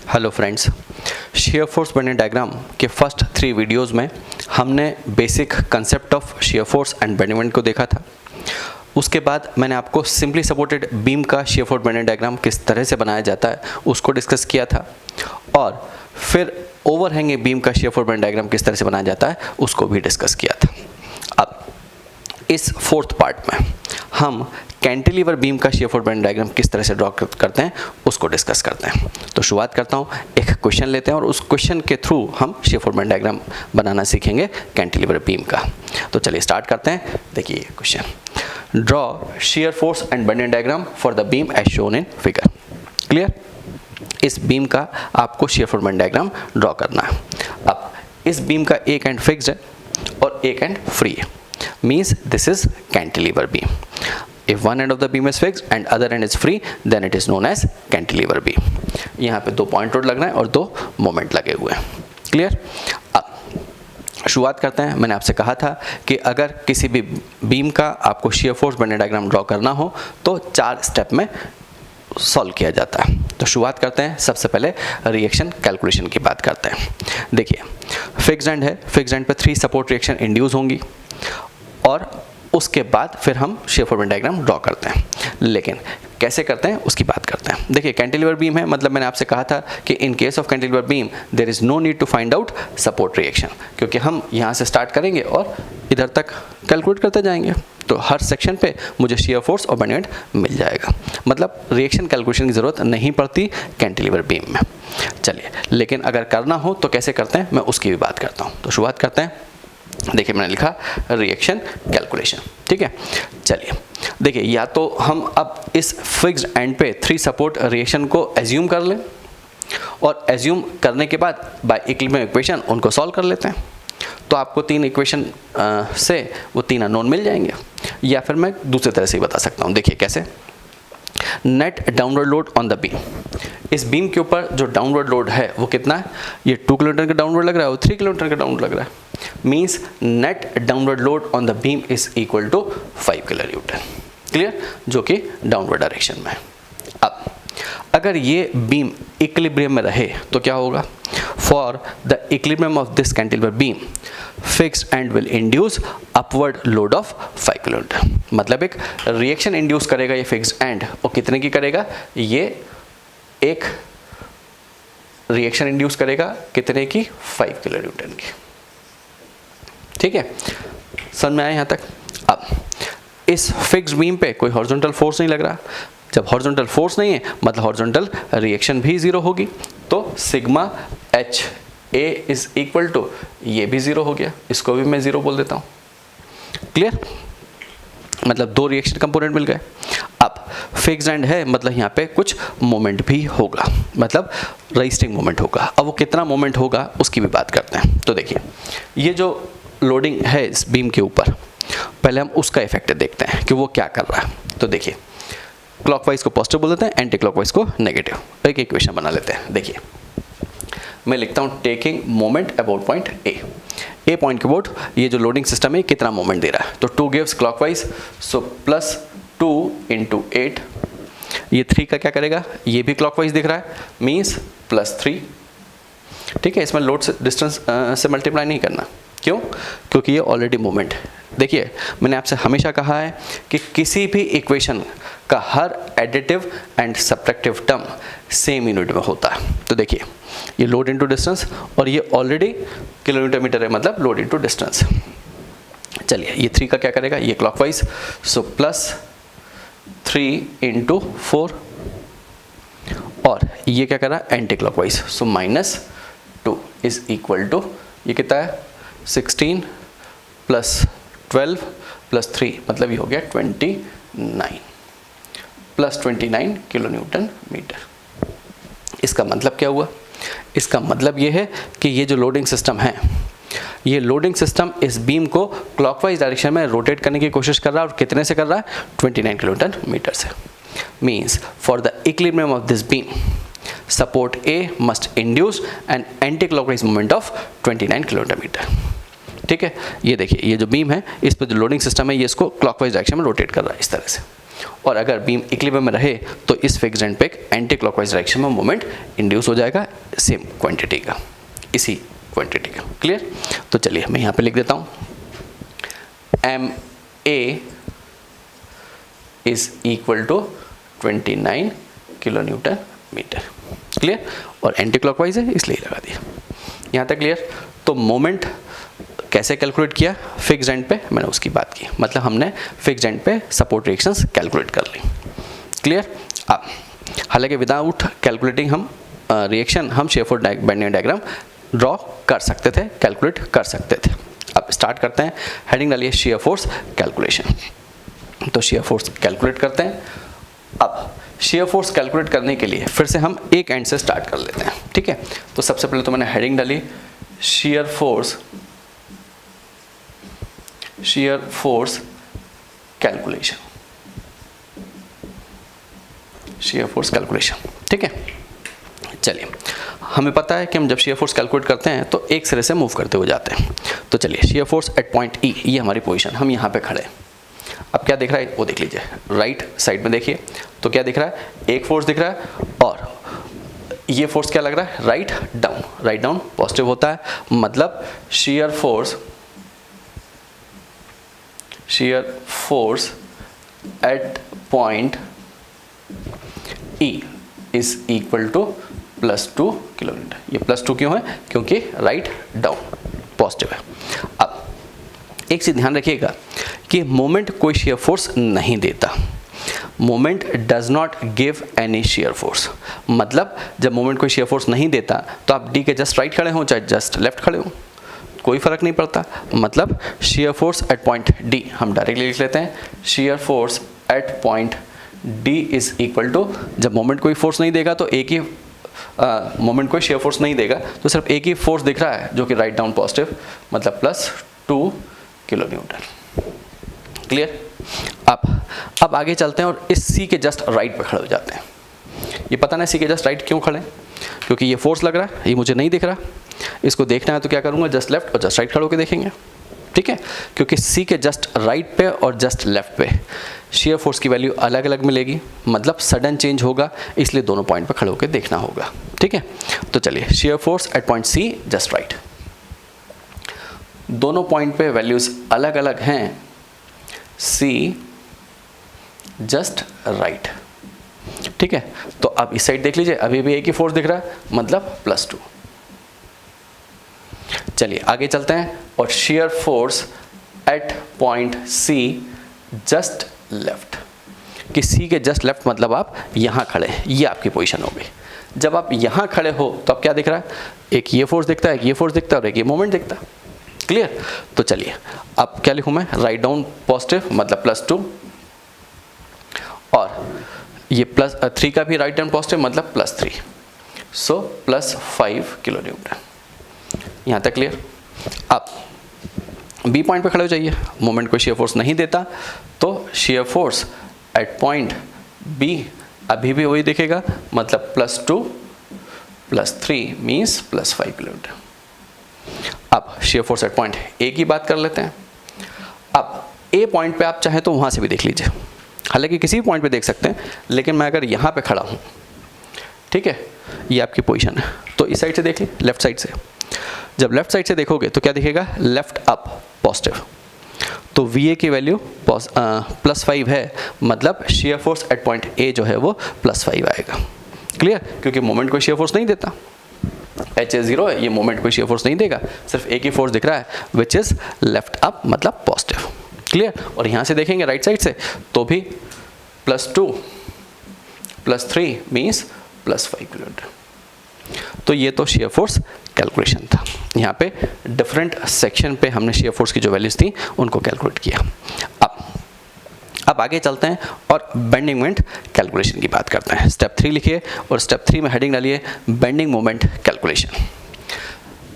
Hello friends, share force bending diagram के first 3 videos में हमने basic concept of share force and bending moment को देखा था। उसके बाद मैंने आपको सिंपली सपोर्टेड बीम का शेयर फोर्स बेंडिंग डायग्राम किस तरह से बनाया जाता है उसको डिस्कस किया था, और फिर ओवरहैंगिंग बीम का शेयर फोर्स बेंडिंग डायग्राम किस तरह से बनाया जाता है उसको भी डिस्कस किया था। अब इस फोर्थ पार्ट में हम कैंटिलीवर बीम का शेयर फोर्स बेंडिंग डायग्राम किस तरह से ड्रॉ करते हैं उसको डिस्कस करते हैं। तो शुरुआत करता हूँ, एक क्वेश्चन लेते हैं और उस क्वेश्चन के थ्रू हम शेयर फोर्स बेंडिंग डायग्राम बनाना सीखेंगे कैंटिलीवर बीम का। तो चलिए स्टार्ट करते हैं। देखिए question, draw shear force and bending diagram for the beam as shown in figure. Clear? इस बीम का आपको shear force bending diagram draw करना है। अब इस बीम का एक एंड फिक्स्ड है और एक एंड फ्री है, means this is cantilever beam. If one end of the beam is fixed and other end is free, then it is known as cantilever beam. यहाँ पे 2 पॉइंट रोड लग रहा है और 2 मोमेंट लगे हुए हैं। क्लियर? अब शुरुआत करते हैं। मैंने आपसे कहा था कि अगर किसी भी बीम का आपको shear force bending diagram draw करना हो तो 4 स्टेप में सॉल्व किया जाता है। तो शुरुआत करते हैं। सबसे पहले रिएक्शन कैलकुलेशन की बात करते हैं। देखिए फिक्स्ड एंड है, फिक्स्ड एंड पे 3 सपोर्ट रिएक्शन इंड्यूस होंगी और उसके बाद फिर हम share force bending diagram draw करते हैं। लेकिन कैसे करते हैं उसकी बात करते हैं। देखिए कैंटिलीवर बीम है, मतलब मैंने आपसे कहा था कि in case of cantilever beam there is no need to find out support reaction, क्योंकि हम यहाँ से स्टार्ट करेंगे और इधर तक कैलकुलेट करते जाएंगे तो हर सेक्शन पे मुझे शेयर फोर्स और बेंडिंग मोमेंट मिल जाएगा। मतलब रिएक्शन कैलकुलेशन की ज़रूरत नहीं पड़ती कैंटिलीवर बीम में। चलिए, लेकिन अगर करना हो तो कैसे करते हैं मैं उसकी भी बात करता हूँ। तो शुरुआत करते हैं। देखिए मैंने लिखा रिएक्शन कैलकुलेशन। ठीक है, चलिए देखिए, या तो हम अब इस फिक्स्ड एंड पे 3 सपोर्ट रिएक्शन को एज्यूम कर लें और एज्यूम करने के बाद बाय इक्विलिब्रियम इक्वेशन उनको सॉल्व कर लेते हैं, तो आपको 3 इक्वेशन से वो 3 अननोन मिल जाएंगे। या फिर मैं दूसरी तरह से ही बता सकता हूँ। देखिए कैसे, net downward load on the beam. इस बीम के ऊपर जो डाउनवर्ड लोड है वो कितना है? ये 2 किलोमीटर का डाउनवर्ड लग रहा है और 3 किलोमीटर का डाउनवर्ड लग रहा है। Means net downward load on the beam is equal to 5 kilonewton. Clear? जो कि डाउनवर्ड डायरेक्शन में है। अब अगर ये बीम इक्विलिब्रियम में रहे तो क्या होगा? For the equilibrium of this cantilever beam fixed and will induce upward load of 5 kilometre. मतलब एक रिएक्शन इंड्यूस करेगा ये फिक्स्ड एंड, और कितने की करेगा? ये एक रिएक्शन इंड्यूस करेगा कितने की? 5 किलोन्यूटन की। ठीक है, समझ में आया यहाँ तक? अब इस फिक्स्ड बीम पे कोई हॉरिजॉन्टल फोर्स नहीं लग रहा। जब हॉरिजॉन्टल फोर्स नहीं है मतलब हॉरिजॉन्टल रिएक्शन भी 0 होगी, तो sigma H A is equal to, ये भी 0 हो गया, इसको भी मैं 0 बोल देता हूँ। क्लियर? मतलब 2 रिएक्शन कंपोनेंट मिल गए। अब फिक्स्ड एंड है मतलब यहाँ पे कुछ मोमेंट भी होगा, मतलब रेजिस्टिंग मोमेंट होगा। अब वो कितना मोमेंट होगा उसकी भी बात करते हैं। तो देखिए ये जो लोडिंग है इस बीम के ऊपर, पहले हम उसका इफेक्ट देखते हैं कि वो क्या कर रहा है। तो देखिए क्लॉकवाइज को पॉजिटिव बोल देते हैं, एंटी क्लॉकवाइज को नेगेटिव। एक इक्वेशन बना लेते हैं। देखिए मैं लिखता हूँ taking moment about point A point के अबाउट ये जो लोडिंग सिस्टम है कितना मोमेंट दे रहा है। तो 2 गिव्स क्लॉकवाइज, सो +2 × 8। ये 3 का क्या करेगा? ये भी क्लॉकवाइज दिख रहा है, मीन्स +3। ठीक है, इसमें लोड से डिस्टेंस से मल्टीप्लाई नहीं करना। क्यों? क्योंकि ये ऑलरेडी मोमेंट है। देखिए मैंने आपसे हमेशा कहा है कि किसी भी इक्वेशन का हर additive and subtractive term same unit में होता है। तो देखिए ये लोड इनटू डिस्टेंस और ये ऑलरेडी किलोमीटर मीटर है, मतलब लोड इनटू डिस्टेंस। चलिए ये 3 का क्या करेगा? ये क्लॉकवाइज, सो +3 × 4, और ये क्या कर रहा है? Anti clockwise, so -2 is equal to, ये कितना है? 16 + 12 + 3, मतलब ये हो गया 29 +29 किलोन्यूटन मीटर। इसका मतलब क्या हुआ? इसका मतलब ये है कि ये जो लोडिंग सिस्टम है, ये लोडिंग सिस्टम इस बीम को क्लॉकवाइज डायरेक्शन में रोटेट करने की कोशिश कर रहा है, और कितने से कर रहा है? 29 किलोन्यूटन मीटर से। Means for the equilibrium of this beam support A must induce an anti clockwise moment of 29 kilometre metre. ठीक है, ये देखिए ये जो बीम है इस पर जो लोडिंग सिस्टम है ये इसको क्लॉकवाइज डायरेक्शन में रोटेट कर रहा है इस तरह से। और अगर बीम इक्विलिब्रियम में रहे तो इस फिक्स्ड एंड पे एक एंटी क्लॉकवाइज डायरेक्शन में मोमेंट इंड्यूस हो जाएगा सेम क्वांटिटी का, इसी क्वांटिटी का। क्लियर? तो चलिए मैं यहाँ पे लिख देता हूँ MA is equal to 29 kilo newton metre. Clear? और एंटी क्लॉकवाइज है इसलिए लगा दिया। यहाँ तक क्लियर? तो मोमेंट कैसे कैलकुलेट किया? फिक्स्ड एंड पे मैंने उसकी बात की, मतलब हमने फिक्स्ड एंड पे सपोर्ट रिएक्शंस कैलकुलेट कर ली। क्लियर? अब हालांकि विदाउट कैलकुलेटिंग हम रिएक्शन हम share force bending diagram draw कर सकते थे, कैलकुलेट कर सकते थे। अब स्टार्ट करते हैं। हेडिंग डालिए शेयर फोर्स कैलकुलेशन। तो शेयर फोर्स कैलकुलेट करते हैं। अब शेयर फोर्स कैलकुलेट करने के लिए फिर से हम एक एंड से स्टार्ट कर लेते हैं। ठीक है? तो सबसे पहले तो मैंने हेडिंग डाली shear force calculation, shear force calculation. ठीक है? चलिए, हमें पता है कि हम जब शेयर फोर्स कैलकुलेट करते हैं तो एक सिरे से मूव करते हुए जाते हैं। तो चलिए, shear force at point E, ये हमारी पोजीशन, हम यहाँ पे खड़े हैं। अब क्या दिख रहा है वो देख लीजिए, राइट साइड में देखिए तो क्या दिख रहा है, एक फोर्स दिख रहा है और ये फोर्स क्या लग रहा है, राइट डाउन पॉजिटिव होता है, मतलब shear force at point E is equal to +2 kilo newton. ये +2 क्यों है? क्योंकि राइट डाउन पॉजिटिव है। अब एक चीज ध्यान रखिएगा कि मोमेंट कोई शेयर फोर्स नहीं देता, moment does not give any shear force. मतलब जब मोमेंट कोई शेयर फोर्स नहीं देता तो आप डी के जस्ट राइट खड़े हों चाहे जस्ट लेफ्ट खड़े हों, कोई फर्क नहीं पड़ता। मतलब shear force at point D हम डायरेक्टली लिख लेते हैं, shear force at point D is equal to, जब मोमेंट कोई फोर्स नहीं देगा तो एक ही मोमेंट कोई शेयर फोर्स नहीं देगा तो सिर्फ एक ही फोर्स दिख रहा है जो कि राइट डाउन पॉजिटिव, मतलब +2 किलो न्यूटन। क्लियर? अब आगे चलते हैं और इस सी के जस्ट राइट पे खड़े हो जाते हैं। ये पता नहीं सी के जस्ट राइट क्यों खड़े हैं, क्योंकि ये फोर्स लग रहा है, ये मुझे नहीं दिख रहा। इसको देखना है तो क्या करूँगा, जस्ट लेफ्ट और जस्ट राइट खड़े होकर देखेंगे। ठीक है? क्योंकि सी के जस्ट राइट पे और जस्ट लेफ्ट पे शेयर फोर्स की वैल्यू अलग अलग मिलेगी, मतलब सडन चेंज होगा, इसलिए दोनों पॉइंट पे खड़े होकर देखना होगा। ठीक है? तो चलिए, shear force at point C just right, दोनों पॉइंट पे वैल्यूज अलग अलग हैं, सी जस्ट राइट। ठीक है? तो अब इस साइड देख लीजिए, अभी भी एक ही फोर्स दिख रहा है, मतलब +2। चलिए आगे चलते हैं और shear force at point C just left, कि सी के जस्ट लेफ्ट मतलब आप यहाँ खड़े हैं, ये आपकी पोजीशन हो गई। जब आप यहाँ खड़े हो तो अब क्या दिख रहा है, एक ये फोर्स दिखता है, एक ये फोर्स दिखता है और एक ये मोमेंट दिखता है। क्लियर? तो चलिए अब क्या लिखूँ मैं, राइट डाउन पॉजिटिव मतलब +2 और ये +3 का भी राइट डाउन पॉजिटिव मतलब +3, सो +5 किलो न्यूटन। यहाँ तक क्लियर? अब बी पॉइंट पे खड़े हो जाइए, मोमेंट को शेयर फोर्स नहीं देता तो shear force at point B अभी भी वही दिखेगा, मतलब +2 +3 मीन्स +5 किलो न्यूटन। अब shear force at point A की बात कर लेते हैं। अब ए पॉइंट पे आप चाहें तो वहाँ से भी देख लीजिए, हालांकि किसी भी पॉइंट पे देख सकते हैं, लेकिन मैं अगर यहाँ पे खड़ा हूँ, ठीक है, ये आपकी पोजीशन है, तो इस साइड से देखिए, लेफ्ट साइड से। जब लेफ्ट साइड से देखोगे तो क्या दिखेगा, लेफ्ट अप पॉजिटिव, तो वी ए की वैल्यू +5 है, मतलब शेयर फोर्स एट पॉइंट ए जो है वो +5 आएगा। क्लियर? क्योंकि मोमेंट कोई शेयर फोर्स नहीं देता, HA 0 है, ये मोमेंट कोई शेयर फोर्स नहीं देगा, सिर्फ एक ही फोर्स दिख रहा है विच इज लेफ्ट अप मतलब पॉजिटिव। क्लियर? और यहाँ से देखेंगे राइट साइड से तो भी +2 +3 मीन्स +5 किलो न्यूटन। तो ये तो शेयर फोर्स कैलकुलेशन था। यहाँ पे डिफरेंट सेक्शन पे हमने शेयर फोर्स की जो वैल्यूज थी उनको कैलकुलेट किया। अब आगे चलते हैं और बेंडिंग मोमेंट कैलकुलेशन की बात करते हैं। स्टेप 3 लिखिए और स्टेप 3 में हेडिंग डालिए बेंडिंग मोमेंट कैलकुलेशन।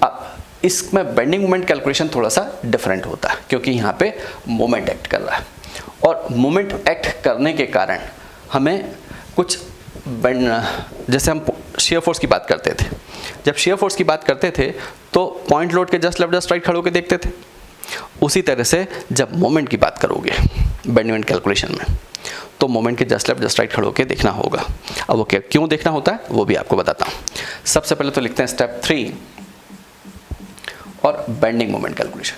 अब इसमें बेंडिंग मोमेंट कैलकुलेशन थोड़ा सा डिफरेंट होता है, क्योंकि यहाँ पे मोमेंट एक्ट कर रहा है और मोमेंट एक्ट करने के कारण हमें कुछ जैसे हम शेयर फोर्स की बात करते थे, जब शेयर फोर्स की बात करते थे तो पॉइंट लोड के जस्ट लेफ्ट जस्ट राइट खड़े होकर देखते थे। उसी तरह से जब मोमेंट की बात करोगे बेंडिंग मोमेंट कैलकुलेशन में तो मोमेंट के जस्ट लेफ्ट जस्ट राइट खड़े होकर देखना होगा। अब वो क्या क्यों देखना होता है वो भी आपको बताता हूँ। सबसे पहले तो लिखते हैं स्टेप 3 और bending moment calculation.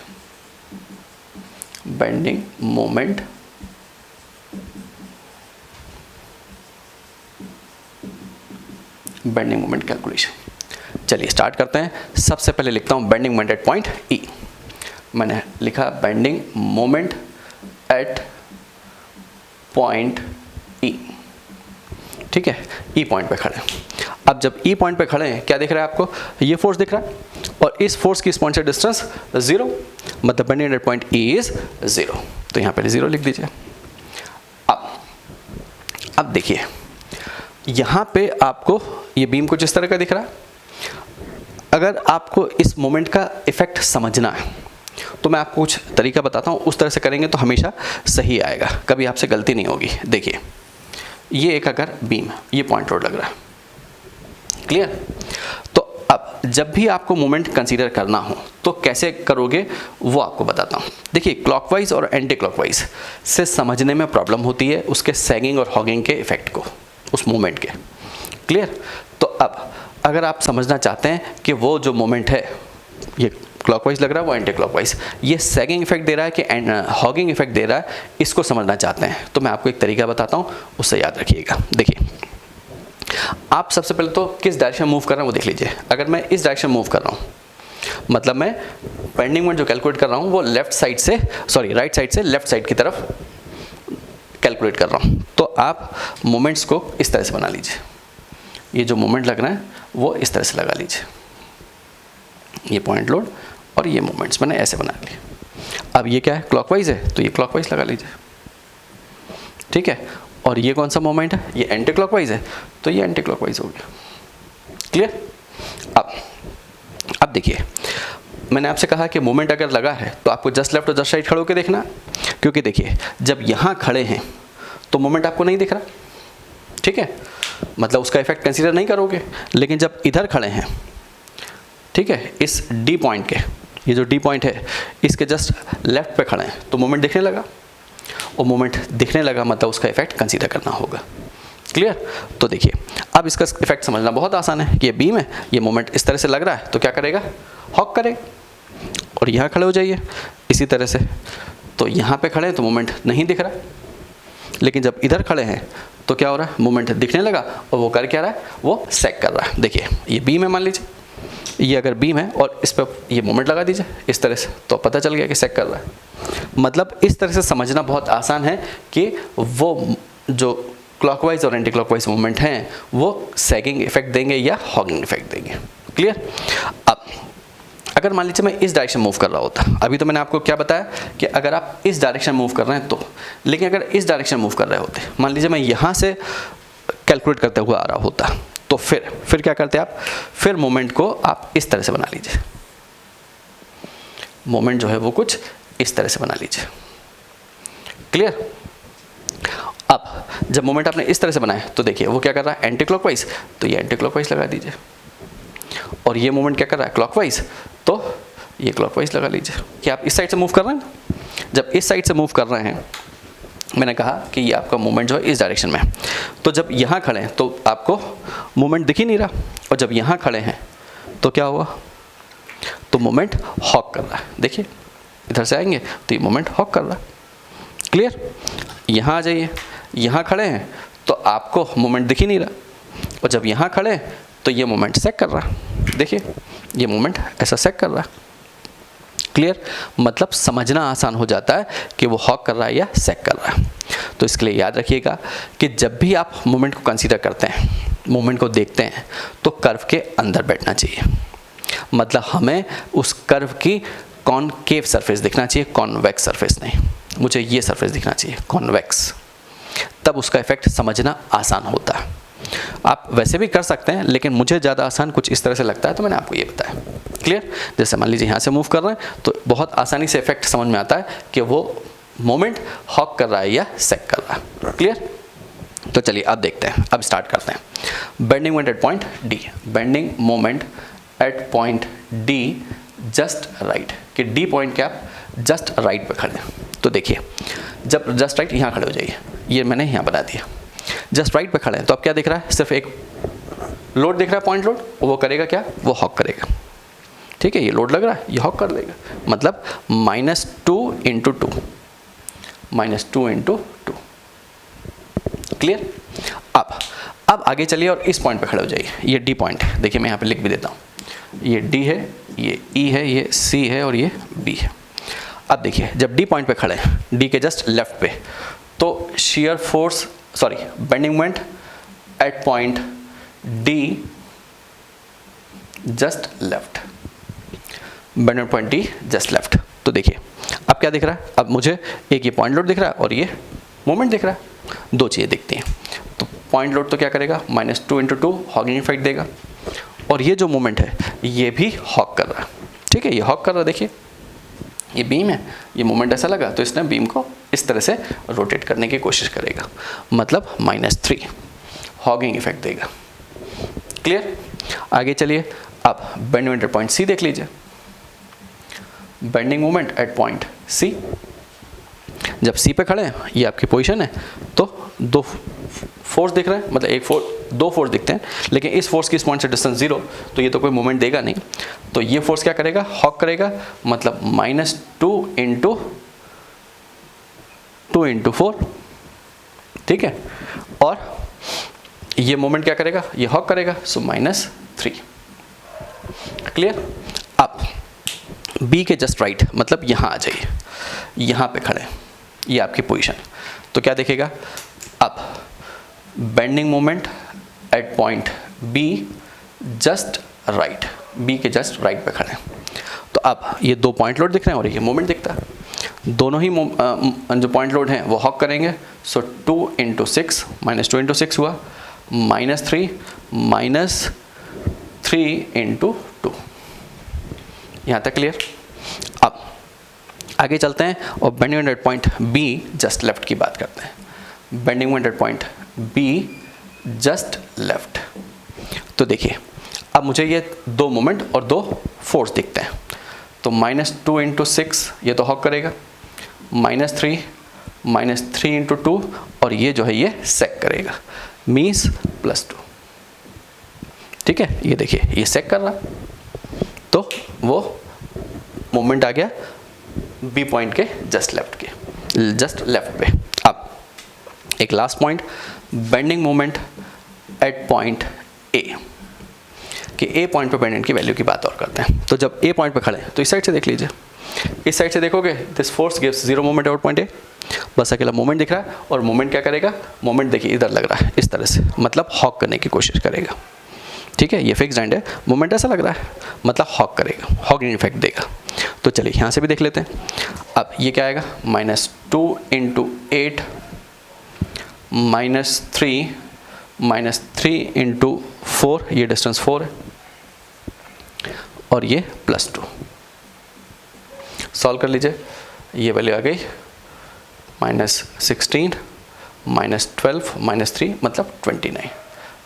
Bending moment calculation. चलिए स्टार्ट करते हैं। सबसे पहले लिखता हूं बेंडिंग मोमेंट एट पॉइंट ई। मैंने लिखा बेंडिंग मोमेंट एट पॉइंट ई, ठीक है। ई पॉइंट पे खड़े हैं। अब जब ई पॉइंट पे खड़े हैं क्या दिख रहा है आपको? ये फोर्स दिख रहा है और इस फोर्स की इस पॉइंट से डिस्टेंस 0, मतलब bending at point E is 0। तो यहां पे 0 लिख दीजिए। अब देखिए यहाँ पे आपको ये बीम कुछ इस तरह का दिख रहा है। अगर आपको इस मोमेंट का इफेक्ट समझना है तो मैं आपको कुछ तरीका बताता हूँ, उस तरह से करेंगे तो हमेशा सही आएगा, कभी आपसे गलती नहीं होगी। देखिए ये एक अगर बीम, ये पॉइंट लोड लग रहा है, क्लियर। तो अब जब भी आपको मोमेंट कंसीडर करना हो तो कैसे करोगे वो आपको बताता हूँ। देखिए क्लॉकवाइज और एंटी क्लॉकवाइज से समझने में प्रॉब्लम होती है उसके सैगिंग और हॉगिंग के इफेक्ट को, उस मोमेंट के, क्लियर। तो अब अगर आप समझना चाहते हैं कि वो जो मोमेंट है ये क्लॉकवाइज लग रहा है वो एंटी क्लॉकवाइज, ये सैगिंग इफेक्ट दे रहा है कि हॉगिंग इफेक्ट दे रहा है, इसको समझना चाहते हैं तो मैं आपको एक तरीका बताता हूँ, उससे याद रखिएगा। देखिए आप सबसे पहले तो किस डायरेक्शन मूव कर रहे हैं वो देख लीजिए। अगर मैं इस डायरेक्शन मूव कर रहा हूँ मतलब मैं बेंडिंग मोमेंट जो कैलकुलेट कर रहा हूँ वो राइट साइड से लेफ्ट साइड की तरफ कैलकुलेट कर रहा हूँ। तो आप मोमेंट्स को इस तरह से बना लीजिए। ये जो मोमेंट लग रहा है वो इस तरह से लगा लीजिए, ये पॉइंट लोड और ये मोमेंट्स मैंने ऐसे बना लिए। अब ये क्या है? क्लॉकवाइज है तो ये क्लॉकवाइज लगा लीजिए, ठीक है। और ये कौन सा मोमेंट है? ये एंटी क्लॉकवाइज है तो ये एंटी क्लॉकवाइज हो गया, क्लियर। अब देखिए मैंने आपसे कहा कि मोमेंट अगर लगा है तो आपको जस्ट लेफ्ट और जस्ट राइट खड़े होकर देखना, क्योंकि देखिए जब यहाँ खड़े हैं तो मोमेंट आपको नहीं दिख रहा, ठीक है, मतलब उसका इफेक्ट कंसीडर नहीं करोगे। लेकिन जब इधर खड़े हैं, ठीक है, इस डी पॉइंट के, ये जो डी पॉइंट है इसके जस्ट लेफ्ट पे खड़े हैं तो मोमेंट दिखने लगा, और मोमेंट दिखने लगा मतलब उसका इफेक्ट कंसीडर करना होगा, क्लियर। तो देखिए अब इसका इफेक्ट समझना बहुत आसान है कि ये बीम है, ये मोमेंट इस तरह से लग रहा है तो क्या करेगा? हॉक करेगा। और यहाँ खड़े हो जाइए इसी तरह से, तो यहाँ पे खड़े हैं तो मोमेंट नहीं दिख रहा, लेकिन जब इधर खड़े हैं तो क्या हो रहा है? मोमेंट दिखने लगा और वो कर क्या रहा है? वो सेक कर रहा है। देखिए ये बीम है, मान लीजिए ये अगर बीम है और इस पर ये मोमेंट लगा दीजिए इस तरह से, तो पता चल गया कि सेक कर रहा है। मतलब इस तरह से समझना बहुत आसान है कि वो जो क्लॉकवाइज और एंटी क्लॉकवाइज मूवमेंट हैं वो सैगिंग इफेक्ट देंगे या हॉगिंग इफेक्ट देंगे, क्लियर। अब अगर मान लीजिए मैं इस डायरेक्शन मूव कर रहा होता, अभी तो मैंने आपको क्या बताया कि अगर आप इस डायरेक्शन मूव कर रहे हैं तो, लेकिन अगर इस डायरेक्शन मूव कर रहे होते, मान लीजिए मैं यहाँ से कैलकुलेट करते हुए आ रहा होता, तो फिर क्या करते आप? फिर मोमेंट को आप इस तरह से बना लीजिए, मोमेंट जो है वो कुछ इस तरह से बना लीजिए, क्लियर। अब जब मोमेंट आपने इस तरह से बनाया तो देखिए वो क्या कर रहा है? एंटी क्लॉकवाइज, तो ये एंटी क्लॉकवाइज लगा दीजिए। और ये मोमेंट क्या कर रहा है? क्लॉकवाइज, तो ये क्लॉकवाइज लगा लीजिए। क्या आप इस साइड से मूव कर रहे हैं? जब इस साइड से मूव कर रहे हैं, मैंने कहा कि ये आपका मूवमेंट जो है इस डायरेक्शन में है, तो जब यहाँ खड़े हैं तो आपको मूवमेंट दिख ही नहीं रहा, और जब यहाँ खड़े हैं तो क्या हुआ? तो मूवमेंट हॉक कर रहा है। देखिए इधर से आएंगे तो ये मूवमेंट हॉक कर रहा है, क्लियर। यहाँ आ जाइए, यहाँ खड़े हैं तो आपको मूवमेंट दिख ही नहीं रहा, और जब यहाँ खड़े हैं तो ये मूवमेंट सेक कर रहा है। देखिए ये मूवमेंट ऐसा सेक कर रहा है, क्लियर। मतलब समझना आसान हो जाता है कि वो हॉक कर रहा है या सेक कर रहा है। तो इसके लिए याद रखिएगा कि जब भी आप मूवमेंट को कंसीडर करते हैं, मूवमेंट को देखते हैं, तो कर्व के अंदर बैठना चाहिए। मतलब हमें उस कर्व की कॉनकेव सरफेस दिखना चाहिए, कॉन्वेक्स सरफेस नहीं। मुझे ये सरफेस दिखना चाहिए, कॉन्वेक्स, तब उसका इफेक्ट समझना आसान होता है। आप वैसे भी कर सकते हैं, लेकिन मुझे ज़्यादा आसान कुछ इस तरह से लगता है तो मैंने आपको ये बताया, क्लियर। जैसे मान लीजिए यहाँ से मूव कर रहे हैं तो बहुत आसानी से इफेक्ट समझ में आता है कि वो मोमेंट हॉक कर रहा है या सेक कर रहा है, क्लियर। तो चलिए अब देखते हैं, अब स्टार्ट करते हैं। Bending moment at point D, bending moment at point D just right, कि डी पॉइंट के आप जस्ट राइट पे खड़े हैं। तो देखिए जब जस्ट राइट यहाँ खड़े हो जाइए, ये मैंने यहाँ बना दिया, जस्ट राइट पे खड़े हैं तो अब क्या दिख रहा है, सिर्फ एक लोड दिख रहा है, पॉइंट लोड, वो करेगा क्या, वो हॉक करेगा। ठीक है, ये लोड लग रहा है, ये हॉक कर देगा, मतलब -2 × 2, -2 × 2। क्लियर। अब आगे चलिए और इस पॉइंट पे खड़े हो जाइए, ये डी पॉइंट है, देखिए मैं यहाँ पे लिख भी देता हूँ, ये डी है, ये ई है, ये सी है और ये बी है। अब देखिए जब डी पॉइंट पे खड़े हैं, डी के जस्ट लेफ्ट पे, तो shear force bending moment at point D just left, bending point D just left. तो देखिए अब क्या दिख रहा है, अब मुझे एक ये पॉइंट लोड दिख रहा है और ये मोमेंट दिख रहा है, दो चीज़ें दिखती हैं। तो पॉइंट लोड तो क्या करेगा, -2 × 2 हॉकिंग इफेक्ट देगा, और ये जो मोमेंट है ये भी हॉक कर रहा है। ठीक है, ये हॉक कर रहा है, देखिए ये बीम है, ये मोमेंट ऐसा लगा तो इसने बीम को इस तरह से रोटेट करने की कोशिश करेगा, मतलब -3 हॉकिंग इफेक्ट देगा। क्लियर। आगे चलिए, अब bending moment at point C देख लीजिए, bending moment at point C, जब सी पे खड़े हैं, ये आपकी पोजीशन है, तो दो फोर्स दिख रहे हैं, मतलब दो फोर्स दिखते हैं, लेकिन इस फोर्स की इस पॉइंट से डिस्टेंस 0, तो ये तो कोई मोमेंट देगा नहीं, तो ये फोर्स क्या करेगा, हॉक करेगा, मतलब -2 × 2 × 4। ठीक है, और ये मोमेंट क्या करेगा, ये हॉक करेगा, सो -3। क्लियर। अब बी के जस्ट राइट, मतलब यहाँ आ जाइए, यहाँ पे खड़े, ये आपकी पोजीशन, तो क्या देखेगा, अब bending moment at point B just right, B के जस्ट राइट पे खड़े, तो अब ये दो पॉइंट लोड दिख रहे हैं और ये मोमेंट दिखता है, दोनों ही जो पॉइंट लोड हैं वो हॉक करेंगे, सो 2 × 6, -2 × 6 हुआ, -3 × 2। यहाँ तक क्लियर। अब आगे चलते हैं और bending moment at point B just left की बात करते हैं। Bending moment at point B just left, तो देखिए अब मुझे ये दो मोमेंट और दो फोर्स दिखते हैं, तो -2 × 6 ये तो हॉक करेगा, -3 × 2, और ये जो है ये सेक करेगा, मीन्स +2। ठीक है, ये देखिए ये सेक कर रहा, तो वो मोमेंट आ गया बी पॉइंट के जस्ट लेफ्ट पे। अब एक last point, bending moment at point ए, कि ए पॉइंट पे बेंडिंग की वैल्यू की बात और करते हैं। तो जब ए पॉइंट पे खड़े हैं तो इस साइड से देख लीजिए, इस साइड से देखोगे this force gives 0 moment at point ए, बस अकेला मोमेंट दिख रहा है, और मोमेंट क्या करेगा, मोमेंट देखिए इधर लग रहा है इस तरह से, मतलब हॉक करने की कोशिश करेगा। ठीक है, ये फिक्स्ड एंड है, मोमेंट ऐसा लग रहा है, मतलब हॉक करेगा, हॉकिंग इफेक्ट देगा। तो चलिए यहाँ से भी देख लेते हैं। अब ये क्या आएगा, -2 × 8 -3 × 4, ये डिस्टेंस 4 है, और ये +2। सॉल्व कर लीजिए, ये वैल्यू आ गई -16 -12 -3, मतलब 29,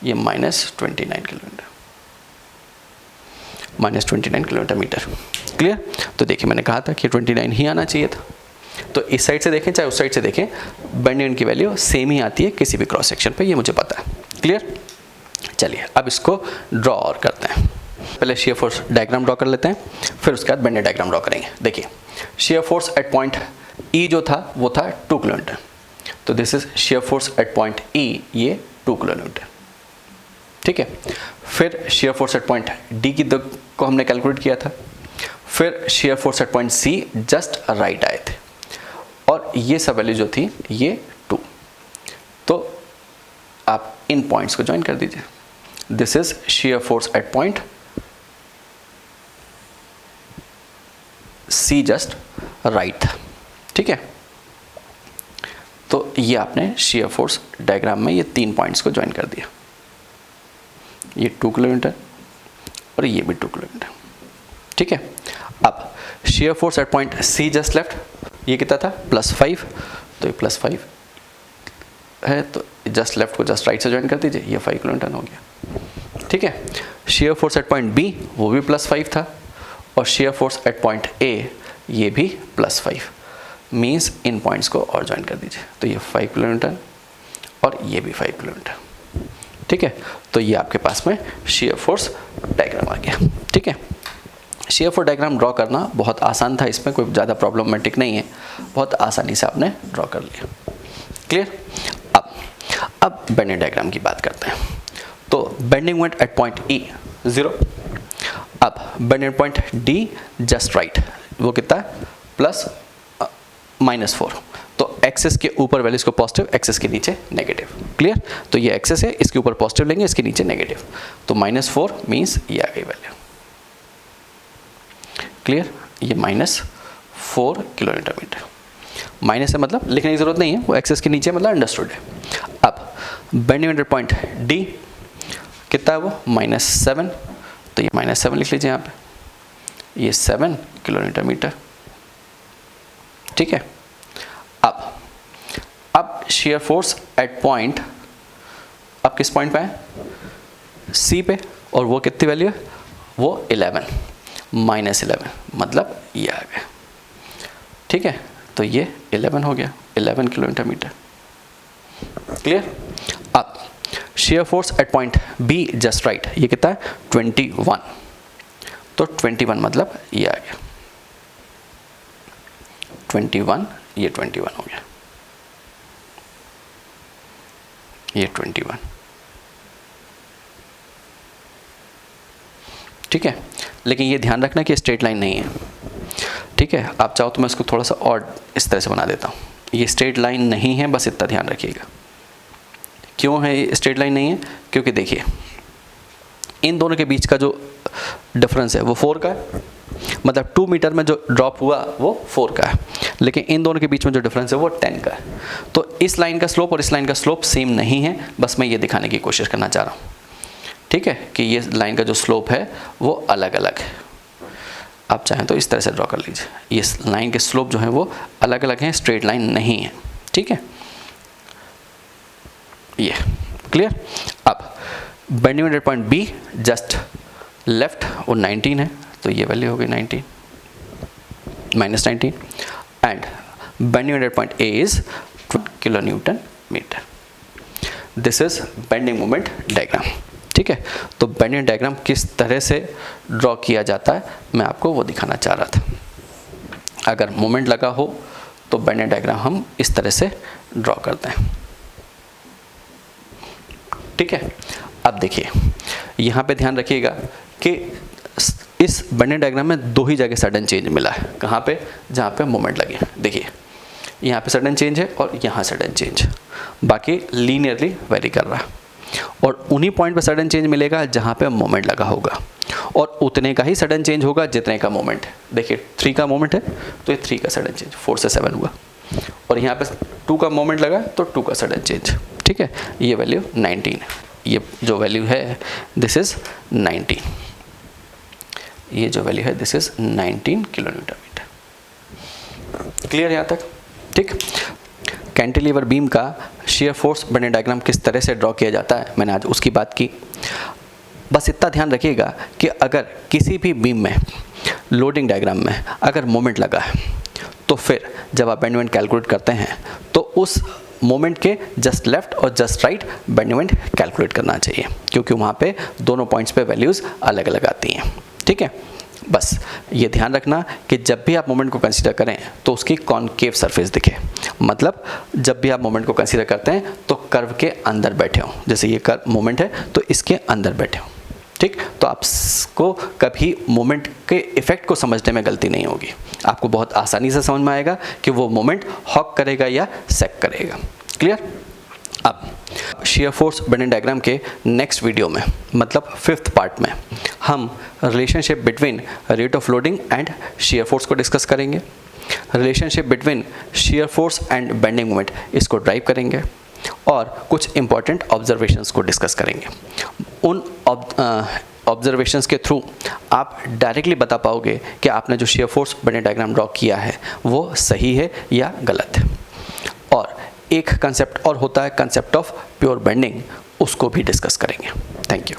ये -29 किलोमीटर, -29 किलोमीटर मीटर। क्लियर। तो देखिए मैंने कहा था कि 29 ही आना चाहिए था, तो इस साइड से देखें चाहे उस साइड से देखें, बेंडिंग की वैल्यू सेम ही आती है किसी भी क्रॉस सेक्शन पे, ये मुझे पता है। क्लियर। चलिए अब इसको ड्रॉ और करते हैं। पहले शियर फोर्स डायग्राम ड्रॉ कर लेते हैं, फिर उसके बाद बेंडिंग डायग्राम ड्रॉ करेंगे। देखिए shear force at point E जो था वो था 2 किलोमीटर, तो this is shear force at point E, ये 2 किलोमीटर। ठीक है, फिर shear force at point D को हमने कैलकुलेट किया था, फिर shear force at point C just right आए थे, और ये सब वैल्यू जो थी ये 2, तो आप इन पॉइंट्स को ज्वाइन कर दीजिए। This is shear force at point C just right था। ठीक है, तो ये आपने शियर फोर्स डायग्राम में ये 3 पॉइंट्स को ज्वाइन कर दिया, ये 2 किलोमीटर और ये भी 2 किलोमीटर। ठीक है, अब shear force at point C just left, ये कितना था +5, तो ये +5 है, तो जस्ट लेफ्ट को जस्ट राइट से ज्वाइन कर दीजिए, ये 5 किलोमीटर हो गया। ठीक है, shear force at point B वो भी +5 था, और shear force at point A ये भी +5, मीन्स इन पॉइंट्स को और ज्वाइन कर दीजिए। तो ये 5 किलोमीटर और ये भी 5 किलोमीटर, ठीक है। तो ये आपके पास में शियर फोर्स डायग्राम आ गया, ठीक है। शियर फोर्स डायग्राम ड्रॉ करना बहुत आसान था, इसमें कोई ज़्यादा प्रॉब्लमेटिक नहीं है, बहुत आसानी से आपने ड्रॉ कर लिया। क्लियर। अब बेंडिंग डायग्राम की बात करते हैं। तो bending moment at point E 0, अब bending point D just right, वो कितना है -4। तो एक्सेस के ऊपर वैल्यूज को पॉजिटिव, एक्सेस के नीचे नेगेटिव। क्लियर। तो ये एक्सेस है, इसके ऊपर पॉजिटिव लेंगे, इसके नीचे नेगेटिव। तो -4 मीन्स ये आ गई वैल्यू। क्लियर। ये -4 किलोमीटर मीटर, माइनस है मतलब लिखने की जरूरत नहीं है, वो एक्सेस के नीचे मतलब अंडरस्टूड है। अब बेंडिंग पॉइंट D कितना है वो -7, तो ये -7 लिख लीजिए यहाँ पे, ये 7 किलोमीटर मीटर, ठीक है। अब शियर फोर्स एट पॉइंट, अब किस पॉइंट पे है, C पे, और वो कितनी वैल्यू है, वो 11, -11 मतलब ये आ गया, ठीक है। तो ये 11 हो गया, 11 किलोमीटर मीटर। क्लियर। अब shear force at point B just right, ये कितना है 21, तो 21 मतलब ये आ गया 21, ये 21 हो गया, ये 21, ठीक है। लेकिन ये ध्यान रखना कि स्ट्रेट लाइन नहीं है, ठीक है। आप चाहो तो मैं इसको थोड़ा सा और इस तरह से बना देता हूँ, ये स्ट्रेट लाइन नहीं है, बस इतना ध्यान रखिएगा। क्यों है ये स्ट्रेट लाइन नहीं है, क्योंकि देखिए इन दोनों के बीच का जो डिफरेंस है वो 4 का है, मतलब 2 मीटर में जो ड्रॉप हुआ वो 4 का है, लेकिन इन दोनों के बीच में जो डिफरेंस है वो 10 का है। तो इस लाइन का स्लोप और इस लाइन का स्लोप सेम नहीं है, बस मैं ये दिखाने की कोशिश करना चाह रहा हूँ, ठीक है, कि ये लाइन का जो स्लोप है वो अलग अलग है। आप चाहें तो इस तरह से ड्रॉ कर लीजिए, ये लाइन के स्लोप जो है वो अलग अलग हैं, स्ट्रेट लाइन नहीं है, ठीक है। ये क्लियर। अब bending point B just left वो 19 है, तो ये वैल्यू हो गई 19 -19, and bending point A is 2 kilo newton metre. This is bending moment diagram, ठीक है। तो बेंडिंग डायग्राम किस तरह से ड्रॉ किया जाता है मैं आपको वो दिखाना चाह रहा था। अगर मोमेंट लगा हो तो बेंडिंग डायग्राम हम इस तरह से ड्रॉ करते हैं, ठीक है। अब देखिए यहाँ पे ध्यान रखिएगा कि इस बेंडिंग डायग्राम में 2 ही जगह सडन चेंज मिला है। कहाँ पे, जहाँ पे मोमेंट लगे। देखिए यहाँ पे सडन चेंज है और यहाँ सडन चेंज, बाकी लीनियरली वेरी कर रहा है। और उन्हीं पॉइंट पे सडन चेंज मिलेगा जहाँ पे मोमेंट लगा होगा, और उतने का ही सडन चेंज होगा जितने का मोमेंट है। देखिए 3 का मोमेंट है तो ये 3 का सडन चेंज, 4 से 7 हुआ, और यहाँ पे 2 का मोमेंट लगा तो 2 का सडन चेंज, ठीक है। ये वैल्यू 19 है, ये जो वैल्यू है दिस इज 19, ये जो वैल्यू है this is 19 kilometre metre. Clear यहाँ तक, ठीक। कैंटिलीवर बीम का शियर फोर्स बेंडिंग डायग्राम किस तरह से ड्रॉ किया जाता है मैंने आज उसकी बात की। बस इतना ध्यान रखिएगा कि अगर किसी भी बीम में लोडिंग डायग्राम में अगर मोमेंट लगा है तो फिर जब आप बेंडिंग मोमेंट कैलकुलेट करते हैं तो उस मोमेंट के जस्ट लेफ्ट और just right bending moment calculate करना चाहिए, क्योंकि वहाँ पे दोनों पॉइंट्स पे वैल्यूज़ अलग अलग आती हैं, ठीक है। बस ये ध्यान रखना कि जब भी आप मोमेंट को कंसीडर करें तो उसकी कॉनकेव सरफेस दिखे, मतलब जब भी आप मोमेंट को कंसीडर करते हैं तो कर्व के अंदर बैठे हों। जैसे ये कर्व मोमेंट है तो इसके अंदर बैठे हों, ठीक। तो आपको कभी मोमेंट के इफेक्ट को समझने में गलती नहीं होगी, आपको बहुत आसानी से समझ में आएगा कि वो मोमेंट हॉक करेगा या सेक करेगा। क्लियर। अब शियर फोर्स बेंडिंग डायग्राम के नेक्स्ट वीडियो में, मतलब 5th पार्ट में, हम relationship between rate of loading and shear force को डिस्कस करेंगे। Relationship between shear force and bending moment, इसको ड्राइव करेंगे और कुछ इंपॉर्टेंट ऑब्जर्वेशंस को डिस्कस करेंगे। उन ऑब्जर्वेशंस के थ्रू आप डायरेक्टली बता पाओगे कि आपने जो shear force bending diagram draw किया है वो सही है या गलत है। और एक कंसेप्ट और होता है कंसेप्ट ऑफ प्योर बेंडिंग, उसको भी डिस्कस करेंगे। Thank you.